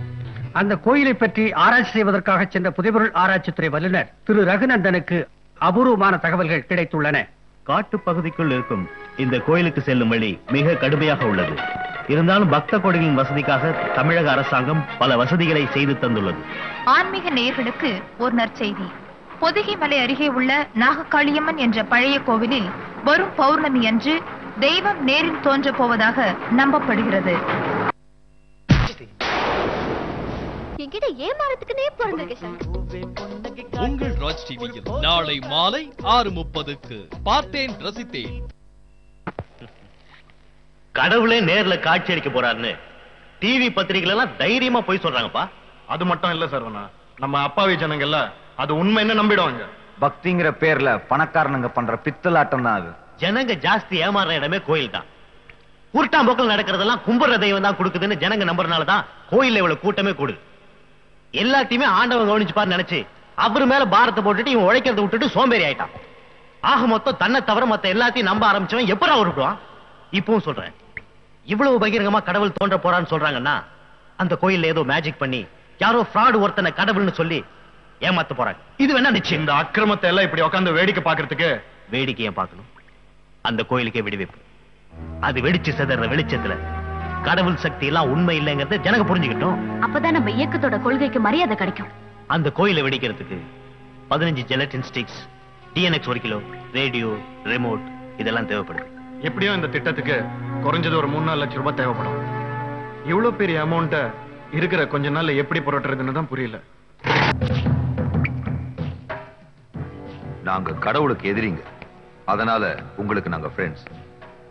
Speaker 9: அந்த கோயிலை பற்றி ஆராய்ச்சி செய்வதற்காக சென்ற புதைபொருள் ஆராய்ச்சித்துறை வல்லுநர் திரு ரகுநந்தனுக்கு அபூர்வமான தகவல்கள் கிடைத்துள்ளன.
Speaker 2: காட்டு பகுதிக்குள் இருக்கும் இந்த கோயிலுக்கு செல்லும் வழி மிக கடுமையாக உள்ளது. இருந்தாலும் பக்த கோடிகளின் வசதிக்காக தமிழக அரசாங்கம் பல வசதிகளை செய்து தந்துள்ளது.
Speaker 10: ஆன்மீக நேயர்களுக்கு ஒரு நற்செய்தி. பொதிகை மலை அருகே உள்ள நாககாளியம்மன் என்ற பழைய கோவிலில் வரும் பௌர்ணமி அன்று தெய்வம் நேரில் தோன்ற போவதாக நம்பப்படுகிறது.
Speaker 8: என்கிட்ட ஏமாறதுக்குனே பிறந்திருக்கேன்.
Speaker 11: உங்கள் ராஜ் டிவியில் நாளை மாலை 6:30க்கு பார்த்தேன் ரசித்தேன்.
Speaker 2: கடவுளே நேர்ல காட்சி அளிக்க போறாருன்னு டிவி பத்திரிகைகள் எல்லாம் தைரியமா போய் சொல்றாங்கப்பா.
Speaker 12: அது மட்டும் இல்ல சரவணா, நம்ம அப்பாவி ஜனங்க எல்லாம் அது உண்மை என்ன நம்பிடுவாங்க.
Speaker 13: பக்திங்கிற பேர்ல பணக்காரனுங்க பண்ற பித்தலாட்டம் தான் அது.
Speaker 2: ஜனங்க ஜாஸ்தி ஏமாற இடமே கோயில் தான். உருட்டாம்போக்கள் நடக்கிறதெல்லாம் கும்புற தெய்வம் தான் கொடுக்குதுன்னு ஜனங்க நம்புறதுனாலதான் கோயில்ல இவ்வளவு கூட்டமே கூடுது. எல்லாத்தையுமே ஆண்டவன் கவனிச்சுப்பாரு நினைச்சு அவரு மேல பாரத்தை போட்டுட்டு இவன் உழைக்கிறத விட்டுட்டு சோம்பேறி ஆயிட்டான். ஆக மொத்தம் தன்னை தவிர மத்த எல்லாத்தையும் நம்ப ஆரம்பிச்சவன் எப்படா உருட்டுவான்? இப்பவும் சொல்றேன், இவ்வளவு பகிரங்கமா கடவுள் தோன்ற போறான்னு சொல்றாங்கன்னா அந்த கோயில்ல ஏதோ மேஜிக் பண்ணி யாரோ ஃப்ராட் ஒருத்தனை கடவுள்னு சொல்லி ஏமாத்த போறாங்க. இது வேணா நிச்சயம்.
Speaker 12: இந்த அக்கிரமத்தை எல்லாம் இப்படி உட்கார்ந்து வேடிக்கை பாக்குறதுக்கு
Speaker 2: வேடிக்கையை பார்க்கணும். அந்த கோயிலுக்கே வெடிவைப்பு. அது வெடிச்சு சிதற வெளிச்சத்துல கடவுள் சக்தி எல்லாம் உண்மை இல்லைங்கிறத ஜனங்க புரிஞ்சுக்கிட்டோம்.
Speaker 6: அப்பதான் நம்ம இயக்கத்தோட கொள்கைக்கு மரியாதை கிடைக்கும்.
Speaker 2: அந்த கோயிலை வெடிக்கிறதுக்கு 15 gelatin sticks, DNX 1 kilo, radio, remote இதெல்லாம் தேவைப்படுது.
Speaker 12: எப்படியும் இந்த திட்டத்துக்கு குறைஞ்சது ஒரு 3-4 லட்சம் ரூபாய் தேவைப்படும். இவ்வளவு பெரிய அமௌண்ட்டை இருக்கிற கொஞ்ச நாள்ல எப்படி புரட்டுறதுன்னு தான் புரியல.
Speaker 5: நாங்க கடவுளுக்கு எதிரிங்க, அதனால உங்களுக்கு நாங்க ஃப்ரெண்ட்ஸ்.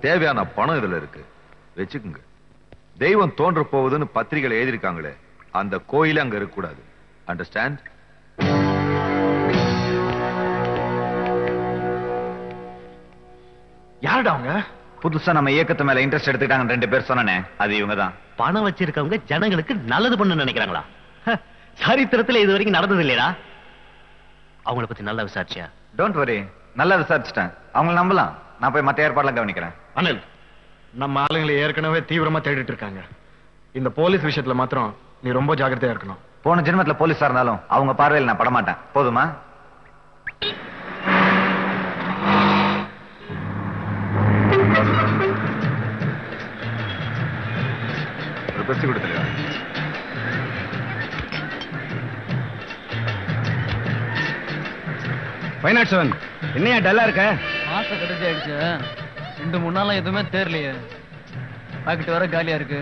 Speaker 5: தேவையான பணம் இதுல இருக்கு, வச்சுக்குங்க. தெய்வம் தோன்ற போகுதுன்னு பத்திரிகைகள் எழுதிருக்காங்களே, அந்த கோயில அங்க இருக்க கூடாது. அண்டர்ஸ்டாண்ட்?
Speaker 2: யாருடா அவங்க?
Speaker 13: புதுசா நம்ம இயக்கத்து மேல இன்ட்ரெஸ்ட் எடுத்துக்கிட்டாங்க 2 பேர் சொன்னனே, அது இவங்க தான்.
Speaker 2: பணம் வச்சிருக்கவங்க ஜனங்களுக்கு நல்லது பண்ண நினைக்கிறாங்களா? சரித்திரத்துல இது வரைக்கும் நடந்தது இல்லையா? அவங்கள பத்தி நல்லா விசாரிச்சியா?
Speaker 13: டோன்ட் வரி, நல்லா விசாரிச்சிட்டேன். அவங்கள நம்பலாம். நான் போய் மத்த ஏற்பாடுலாம் கவனிக்கிறேன்.
Speaker 12: அனில், நம்ம ஆளுங்களை ஏற்கனவே தீவிரமா தேடிட்டு இருக்காங்க. இந்த போலீஸ் விஷயத்துல மாத்திரம் நீ ரொம்ப ஜாக்கிரதையா இருக்கணும்.
Speaker 13: போன ஜென்மத்துல போலீஸா இருந்தாலும் அவங்க பார்வையில் நான் படமாட்டேன். போதுமா?
Speaker 5: ஒரு பெஸ்ட் கொடுத்துருவா.
Speaker 9: ஃபைனாட் 7 என்னையா டல்லா இருக்க?
Speaker 14: மாசம் கடைசி ஆயிடுச்சு. 2-3 நாளா எதுவுமே தேரலையே. பாக்கெட் வர காலியா இருக்கு.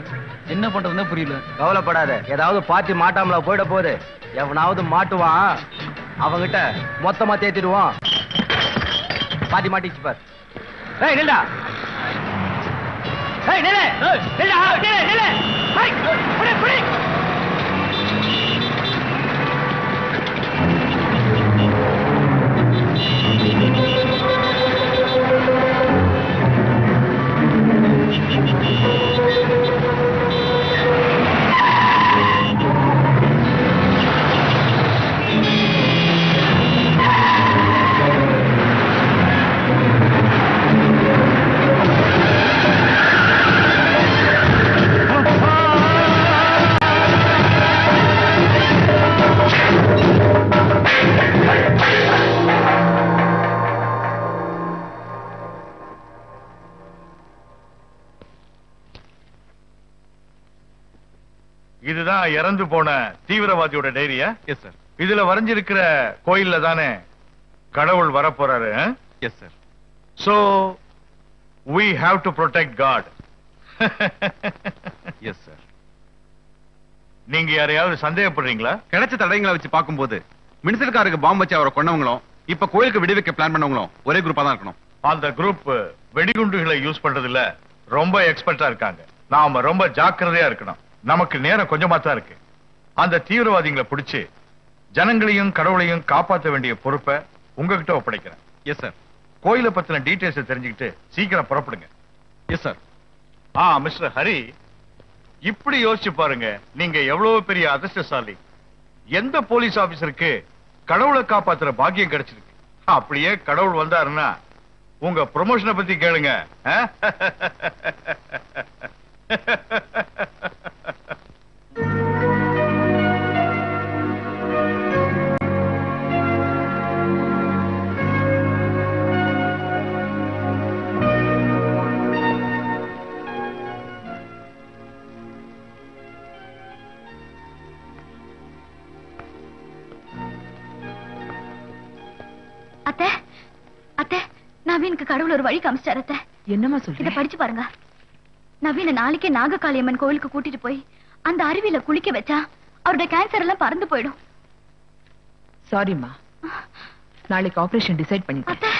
Speaker 14: என்ன பண்றதுன்னு புரியல.
Speaker 2: கவலைப்படாத, ஏதாவது பார்ட்டி மாட்டாமல போயிட போகுது. எவனாவது மாட்டுவான், அவங்கிட்ட மொத்தமா தேத்திடுவான். பாத்தி மாட்டிச்சு பார். ஏய் நில்லா, ஏய் நில்லு, நில்லா, நில்லு, நில்லு. ஹை, புடி, புடி.
Speaker 15: இதுதான் இறந்து போன தீவிரவாதியோட டைரியா?
Speaker 5: Yes sir.
Speaker 15: இதுல வரைஞ்சிருக்கிற கோயில்ல தானே கடவுள் வரப்போறாரு?
Speaker 5: Yes sir.
Speaker 15: So we have to protect God.
Speaker 5: Yes sir.
Speaker 15: நீங்க யாரையாவது சந்தேகப்படுறீங்களா?
Speaker 5: கிடைச்ச தடயங்களை வச்சு பார்க்கும்போது மினிஸ்டர்காருக்கு பாம்பு வச்சு அவரை கொண்டவங்களும் இப்ப கோயிலுக்கு விடுவிக்க பிளான் பண்ணவங்களும் ஒரே குரூப்பா தான் இருக்கணும்.
Speaker 15: அந்த குரூப் வெடிகுண்டுகளை யூஸ் பண்றதுல ரொம்ப எக்ஸ்பர்ட்டா இருக்காங்க. நாம ரொம்ப ஜாக்கிரதையா இருக்கணும். நமக்கு நேரம் கொஞ்சமா தான் இருக்கு. அந்த தீவிரவாதிகளை பிடிச்சு ஜனங்களையும் கடவுளையும் காப்பாற்ற வேண்டிய பொறுப்பை உங்ககிட்ட ஒப்படைக்கிறேன்.
Speaker 5: Yes sir.
Speaker 15: கோயிலை பத்தின டீடைல்ஸ் தெரிஞ்சுக்கிட்டு சீக்கிரம் புறப்படுங்க.
Speaker 5: Yes sir.
Speaker 15: மிஸ்டர் ஹரி, இப்படி யோசிச்சு பாருங்க, நீங்க எவ்வளவு பெரிய அதிர்ஷ்டசாலி. எந்த போலீஸ் ஆபீசருக்கு கடவுளை காப்பாத்துற பாக்கியம் கிடைச்சிருக்கு? அப்படியே கடவுள் வந்தாருன்னா உங்க ப்ரொமோஷனை பத்தி கேளுங்க.
Speaker 6: அத்தை, அத்தை, நவீனுக்கு கடவுள் ஒரு வழி காமிச்சாரு அத்தை.
Speaker 16: என்னமா சொல்ற?
Speaker 6: இத படிச்சு பாருங்க. நவீன நாளைக்கே நாககாளியம்மன் கோயிலுக்கு கூட்டிட்டு போய் அந்த அருவியில குளிக்க வச்சா அவருடைய கேன்சர் எல்லாம் பறந்து போயிடும்.
Speaker 16: சாரிம்மா, நாளைக்கு ஆபரேஷன் டிசைட் பண்ணிட்டேன்.
Speaker 6: அத்தை,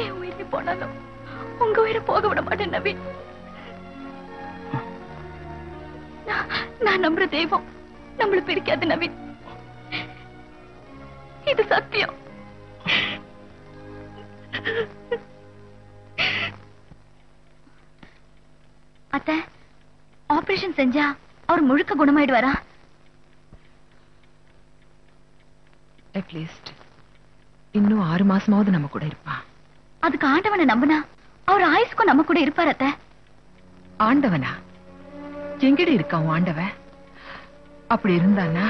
Speaker 6: என் உயிரை போனாலும் உங்க உயிரை போக விட மாட்டேன் நவீன். நான் நம்புற தெய்வம் நம்மள பிரிக்காது நவீன். இது சத்தியம். அத்தை, ஆபரேஷன் செஞ்சா அவர் முழுக்க குணமாயிடுவாரா?
Speaker 16: அட்லீஸ்ட் இன்னும் 6 மாசமாவது நம்ம கூட இருப்பா.
Speaker 6: அதுக்கு ஆண்டவனை நம்பினா அவர் ஆயுஸ்க்கும் நம்ம கூட இருப்பார் அத்தை.
Speaker 16: ஆண்டவனா? எங்கடி இருக்கான் ஆண்டவன்? அப்படி இருந்தானா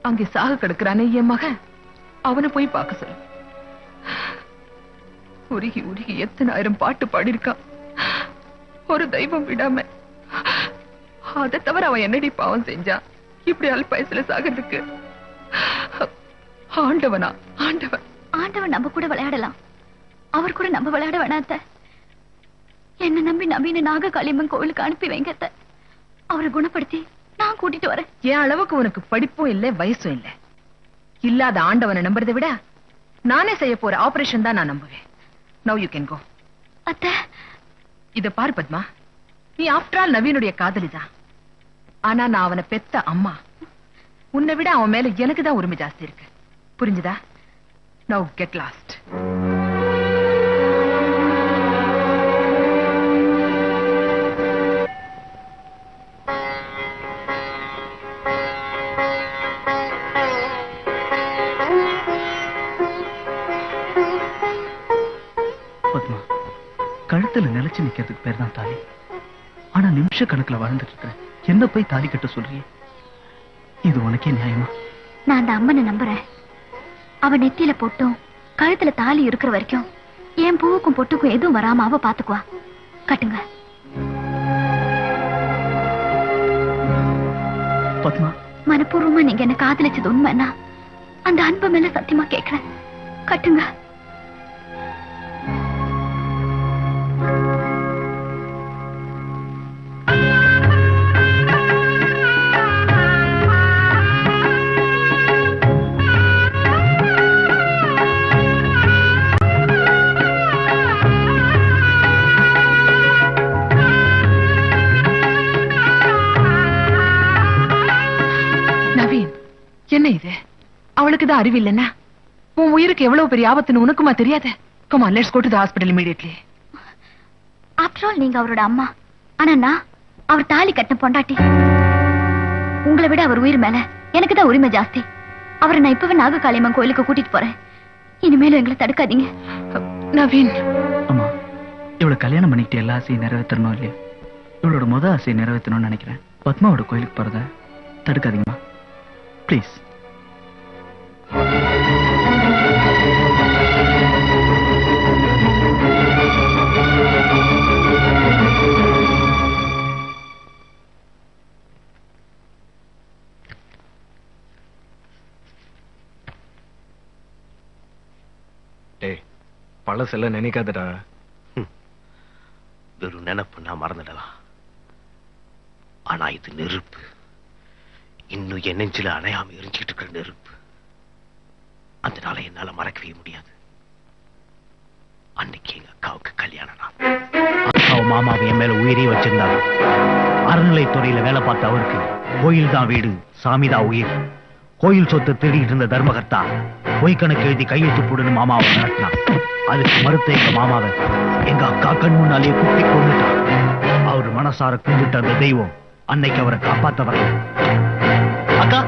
Speaker 16: அங்கே சாக கிடக்குறானே என் மகன், அவனை போய் பார்க்க சொல்லு. உருகி உருகி எத்தனை ஆயிரம் பாட்டு பாடியிருக்கான் ஒரு தெய்வம் விடாம. அதை தவிர அவன் என்னடி பாவம் செஞ்சான் இப்படி அல்பாயசுல சாகிறதுக்கு? ஆண்டவனா? ஆண்டவன்
Speaker 6: ஆண்டவன் நம்ம கூட விளையாடலாம், அவர் கூட நம்ம விளையாட வேணாத்த. என்ன நம்பி நவீன நாககாளியம்மன் கோவிலுக்கு அனுப்பி வைங்க. அவரை குணப்படுத்தி நான் கூட்டிட்டு வரேன்.
Speaker 16: என் அளவுக்கு உனக்கு படிப்பும் இல்ல வயசும் இல்ல. இல்லாத ஆண்டவனை நம்புறதை விட நானே செய்ய போற ஆபரேஷன் தான் நான் நம்புவேன். Now you can go.
Speaker 6: அத்தை,
Speaker 16: இத பாரு பத்மா, நீ ஆஃப்டர் ஆல் நவீனுடைய காதலிதான். ஆனா நான் அவனை பெத்த அம்மா. உன்னை விட அவன் மேல எனக்கு தான் உரிமை ஜாஸ்தி இருக்கு. புரிஞ்சுதா? Now get lost.
Speaker 17: நிலைச்சு நிக்கிறதுக்கு பேர் தான் தாலி. ஆனா நிமிஷ கணக்குல வாழ்ந்துட்டு இருக்கிறேன். என்ன போய் தாலி கட்ட சொல்றியே? இது உனக்கே நியாயமா?
Speaker 6: நான் அந்த அம்மனை நம்புறேன். அவ நெத்தியில பொட்டும் கழுத்துல தாலி இருக்கிற வரைக்கும் என் பூவுக்கும் பொட்டுக்கும் எதுவும் வராம அவ பாத்துக்குவா. கட்டுங்க.
Speaker 17: பத்மா,
Speaker 6: மனப்பூர்வமா நீங்க என்ன காதலிச்சது உண்மைன்னா அந்த அன்பு மேல சத்தியமா கேட்கிறேன். கட்டுங்க.
Speaker 16: என்ன இது? அவளுக்கு தான் அறிவு இல்லைன்னா உன் உயிருக்கு எவ்வளவு பெரிய ஆபத்துன்னு உனக்குமா தெரியாது? Come on, let's go to the hospital immediately.
Speaker 6: After all நீங்க அவரோட அம்மா. ஆனா நான் அவர் தாலி கட்டின பொண்டாட்டி. உங்களை விட அவர் உயிர் மேல எனக்கு தான் உரிமை ஜாஸ்தி. அவரை நான் இப்பவே நாககாளியம்மன் கோயிலுக்கு கூட்டிட்டு போறேன். இனிமேலும் எங்களை தடுக்காதீங்க.
Speaker 16: நவீன்,
Speaker 17: அம்மா, இவளை கல்யாணம் பண்ணிக்கிட்டு எல்லா ஆசையும் நிறைவேற்றணும் இல்லையா? இவளோட முதல் ஆசையை நிறைவேற்றணும்னு நினைக்கிறேன். பத்மாவோட கோயிலுக்கு போறத தடுக்காதீங்கம்மா, ப்ளீஸ்.
Speaker 12: பழசெல்லாம் நினைக்காதடா.
Speaker 2: வெறும் நினைப்பு நான் மறந்துடலாம். ஆனா இது நெருப்பு. இன்னும் என் நெஞ்சில அணையாம எரிஞ்சிட்டு இருக்கிற நெருப்பு. அதனால என்னால மறக்கவே முடியாது. அன்னைக்கு எங்க அக்காவுக்கு கல்யாணம் நாள்.
Speaker 18: அக்காவும் மாமாவும் என் மேல உயிரே வச்சிருந்தாங்க. அறநிலைத்துறையில வேலை பார்த்த அவருக்கு கோயில் தான் வீடு, சாமி தான் உயிர். கோயில் சொத்து திருடிட்டு இருந்த தர்மகர்த்தா பொய் கணக்கு எழுதி கையெழுத்து போடுன்னு மாமாவை மிரட்டினான். அதுக்கு மறுத்த எங்க மாமாவை எங்க அக்கா கண் முன்னாலேயே குத்தி கொண்டுட்டான். அவர் மனசார கும்பிட்ட அந்த தெய்வம் அன்னைக்கு அவரை காப்பாத்த வரல. அக்கா,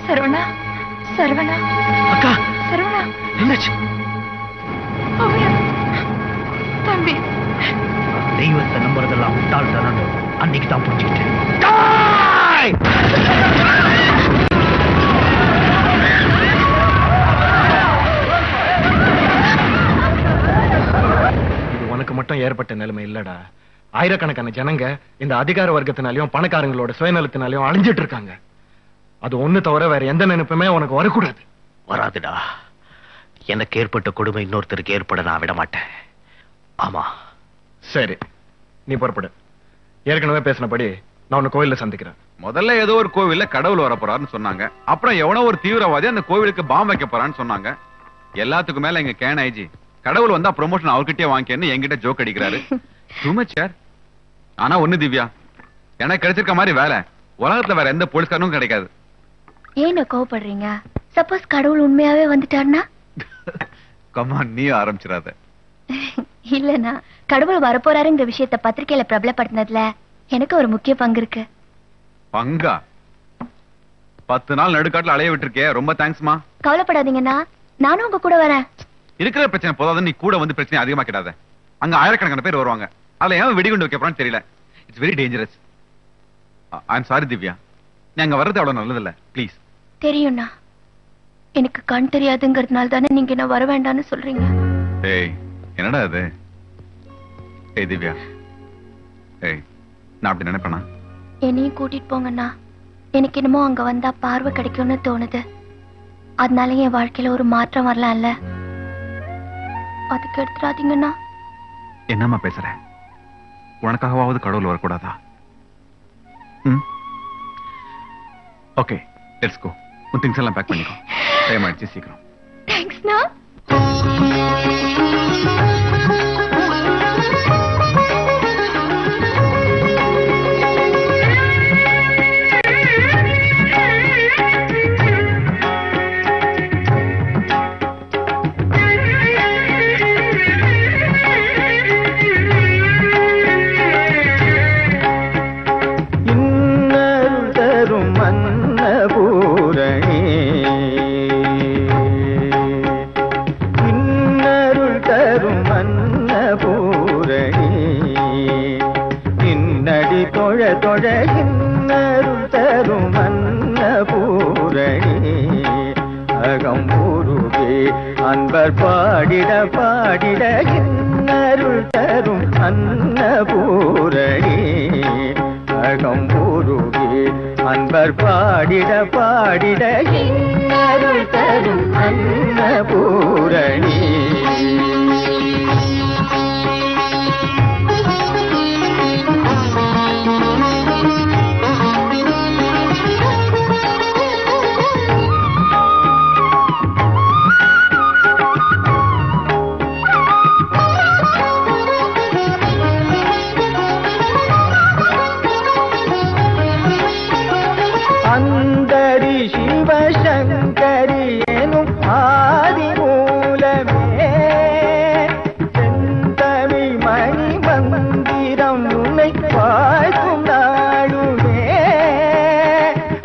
Speaker 16: சரவணா, சரவணா,
Speaker 18: அக்கா,
Speaker 16: சரவணா,
Speaker 18: என்னாச்சு?
Speaker 16: தம்பி,
Speaker 18: தெய்வத்தை நம்புறதெல்லாம் முட்டாள்தனம். அன்னைக்கு தான் புரிஞ்சுக்கிட்டேன்.
Speaker 12: இது உனக்கு மட்டும் ஏற்பட்ட நிலைமை இல்லடா. ஆயிரக்கணக்கான ஜனங்க இந்த அதிகார வர்க்கத்தினாலையும் பணக்காரங்களோட சுயநலத்தினாலையும் அழிஞ்சிட்டு இருக்காங்க. அது ஒண்ணு தவிர வேற எந்த நினைப்புமே உனக்கு வரக்கூடாது.
Speaker 2: வராதுடா. எனக்கு ஏற்பட்ட கொடுமை இன்னொருத்தருக்கு ஏற்பட நான் விட மாட்டேன். ஆமா,
Speaker 12: சரி, நீ புறப்படு. ஏற்கனவே பேசினபடி நான் உன்னை கோயில்ல சந்திக்கிறேன்.
Speaker 5: முதல்ல ஏதோ ஒரு கோவில்ல கடவுள் வரப்போறாருன்னு சொன்னாங்க. அப்புறம் எவனோ ஒரு தீவிரவாதி அந்த கோவிலுக்கு பாம்பு வைக்க போறான்னு சொன்னாங்க. எல்லாத்துக்கும் மேல எங்க கேன் ஐஜி கடவுள் வந்தா ப்ரொமோஷன் அவர்கிட்டயே வாங்கிக்கன்னு என்கிட்ட ஜோக் அடிக்கிறாரு. டூ மச் யார். ஆனா ஒண்ணு திவ்யா, எனக்கு கிடைச்சிருக்க மாதிரி வேலை உலகத்துல வேற எந்த போலீஸ்காரனும் கிடைக்காது.
Speaker 6: ஏன் கோவப்படுறீங்க? சப்போஸ் கடவுள் உண்மையாவே வந்துட்டாருன்னா?
Speaker 5: கமான், நீ ஆரம்பிச்சிடாத.
Speaker 6: இல்லனா கடவுள் வரப்போறாருங்கிற விஷயத்தை பத்திரிகையில பிரபலப்படுத்தினதுல எனக்கு ஒரு முக்கிய பங்கு இருக்கு.
Speaker 5: பங்கா? 10 நாள் நடுக்காட்டுல அலைய விட்டுருக்கே, ரொம்ப தேங்க்ஸ்மா.
Speaker 6: கவலைப்படாதீங்கண்ணா, நானும் உங்க கூட வரேன். இருக்கிற
Speaker 5: பிரச்சனை போதாது, நீ கூட வந்து பிரச்சனை அதிகமா கிடாத. அங்க ஆயிரக்கணக்கான பேர் வருவாங்க. அதுல ஏன் வெடிகுண்டு வைக்க போறான்னு தெரியல. It's very dangerous. I am sorry Divya, நீ அங்க வர்றது அவ்வளவு நல்லதில்ல, ப்ளீஸ்.
Speaker 6: தெரியும்ண்ணா, எனக்கு கண் தெரியாதுங்கிறதுனால தானே நீங்க என்ன வர வேண்டாம்னு சொல்றீங்க.
Speaker 5: ஏய், என்னடா அது? ஏய் திவ்யா, ஏய், நான் அப்படி நினைப்பேனா?
Speaker 6: என்னையும் கூட்டிட்டு போங்கண்ணா. எனக்கு என்னமோ அங்க வந்தா பார்வை கிடைக்கும்னு தோணுது. அதனால என் வாழ்க்கையில ஒரு மாற்றம் வரலாம்ல. அதுக்கு எடுத்துடாதீங்கண்ணா.
Speaker 5: என்னம்மா பேசுற? உனக்காகவாவது கடவுள் வரக்கூடாதா? Okay, let's go. உன் திங்ஸ் எல்லாம் பேக் பண்ணிக்கோ. டைம் ஆயிடுச்சு, சீக்கிரம்.
Speaker 6: தேங்க்ஸ்ண்ணா.
Speaker 19: தொழ இன்னருள் தரும் அன்னபூரணி அகம் உருகே அன்பர் பாடிட பாடிட இன்னருள் தரும் அன்னபூரணி அகம் உருகே அன்பர் பாடிட பாடிட இன்னருள் தரும் அன்னபூரணி அந்தரி சிவசங்கரி எனும் ஆதி மூலமே செந்தமிழ் மணி மந்திரம் உன்னை வாழ்க்கும் நாளுமே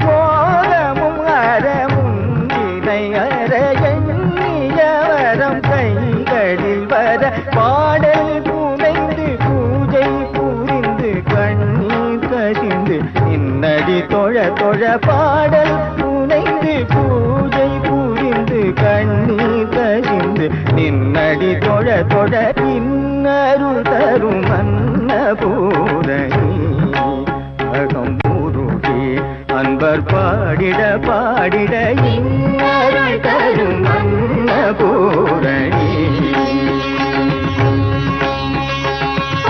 Speaker 19: மோகமும் அறமும் இணை அற எண்ணியவரம் கைகளில் வர பாடல் புனைந்து பூஜை புரிந்து கண்ணீர் கசிந்து நின்னடி தொழ தொழ பாடல் புனைந்து பூஜை புரிந்து கண்ணீர் கசிந்து நின்னடி தொழ தொழ இன்னருள் தரும் அன்னபூரணி அகம் உருகே அன்பர் பாடிட பாடிட இன்னருள் தரும் அன்னபூரணி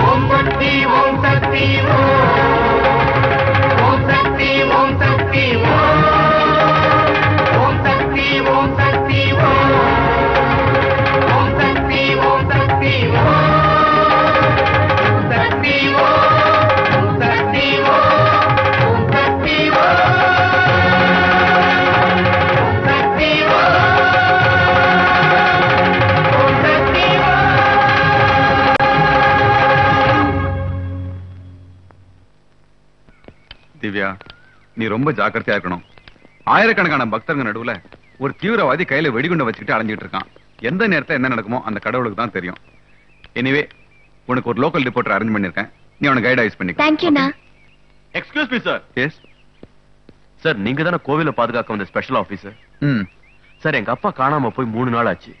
Speaker 19: ஓம் சக்தி ஓம் சக்தி ஓம் சக்தி ஓம் சக்தி ஓம் சக்தி ஓம் சக்தி ஓம் சக்தி ஓம் சக்தி ஓம் சக்தி ஓம் சக்தி ஓம் சக்தி
Speaker 5: திவ்யா, நீ ரொம்ப ஜாக்கிரதையா இருக்கணும். ஆயிரக்கணக்கான பக்தர்கள் நடுவுல ஒரு தீவிரவாதி கையில வெடிகுண்டை வச்சுக்கிட்டு அலைஞ்சிட்டு இருக்கான். எந்த நேரத்துல என்ன நடக்குமோ அந்த கடவுளுக்கு தான் தெரியும். எனிவே, உனக்கு ஒரு லோக்கல் ரிப்போர்ட்டர் அரேஞ்ச் பண்ணிருக்கேன். நீ அவனை கைட் பண்ணிக்க.
Speaker 8: தேங்க் யூ நா.
Speaker 1: Excuse me sir.
Speaker 5: S
Speaker 1: sir, நீங்க தானே கோவிலை பாதுகாக்க வந்த ஸ்பெஷல் ஆபீசர்? சார், எங்க அப்பா காணாம போய் 3 நாள் ஆச்சு.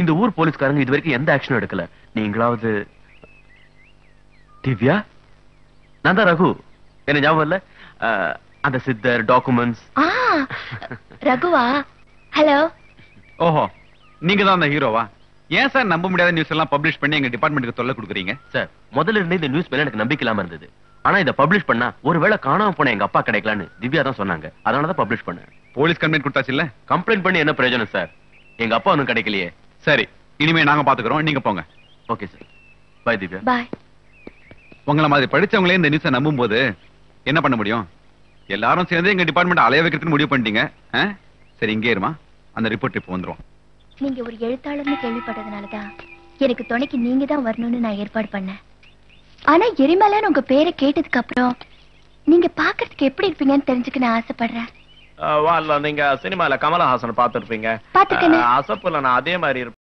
Speaker 1: இந்த ஊர் போலீஸ்காரங்க இது வரைக்கும் எந்த ஆக்ஷனும் எடுக்கல. நீங்களாவது... திவ்யா, நான் தான் ரகு. என்ன ஞாபகம் இல்ல? அந்த சித்தர் டாக்குமெண்ட்ஸ்.
Speaker 8: ரகுவா? ஹலோ.
Speaker 5: ஓஹோ, நீங்க தான் அந்த ஹீரோவா? ஏன் சார் நம்ப முடியாத நியூஸ் எல்லாம் பப்ளிஷ் பண்ணி எங்க டிபார்ட்மெண்ட்டுக்கு தொல்லை கொடுக்குறீங்க?
Speaker 1: சார், முதல்ல இருந்தே இந்த நியூஸ் மேல எனக்கு நம்பிக்கை இல்லாம இருந்தது. ஆனா இதை பப்ளிஷ் பண்ணா ஒருவேளை காணாம போன எங்க அப்பா கிடைக்கலான்னு திவ்யா தான் சொன்னாங்க. அதனாலதான் பப்ளிஷ் பண்ணேன்.
Speaker 5: போலீஸ் கம்ப்ளைண்ட் கொடுத்தாச்சு இல்ல?
Speaker 1: கம்ப்ளைண்ட் பண்ணி என்ன பிரயோஜனம் சார்? எங்க அப்பா ஒன்னும் கிடைக்கலையே.
Speaker 5: சரி, இனிமே நாங்க பாத்துக்கிறோம், நீங்க போங்க.
Speaker 1: Okay sir. பை திவ்யா.
Speaker 8: பாய்.
Speaker 5: உங்களை மாதிரி படிச்சவங்களே இந்த நியூஸை நம்பும் போது என்ன பண்ண முடியும்? எல்லாரும் சேர்ந்து எங்க டிபார்ட்மெண்ட் அலைய வைக்கிறதுன்னு முடிவு பண்ணிட்டீங்க. சரி, இங்கே இருமா, அந்த ரிப்போர்ட் இப்போ வந்துரும்.
Speaker 8: நீங்க ஒரு எழுத்தாளர்னு கேள்விப்பட்டதுனாலதான் எனக்கு துணைக்கு நீங்க தான் வரணும்னு நான் ஏற்பாடு பண்ணேன். ஆனா எரிமலைன்னு உங்க பேரை கேட்டதுக்கு அப்புறம் நீங்க பாக்குறதுக்கு எப்படி இருப்பீங்கன்னு தெரிஞ்சுக்க நான் ஆசைப்படுறேன்.
Speaker 20: நீங்க சினிமால கமலஹாசன் பாத்துருப்பீங்க.
Speaker 8: பாத்துருக்கேன்.
Speaker 20: அசப்புல நான் அதே மாதிரி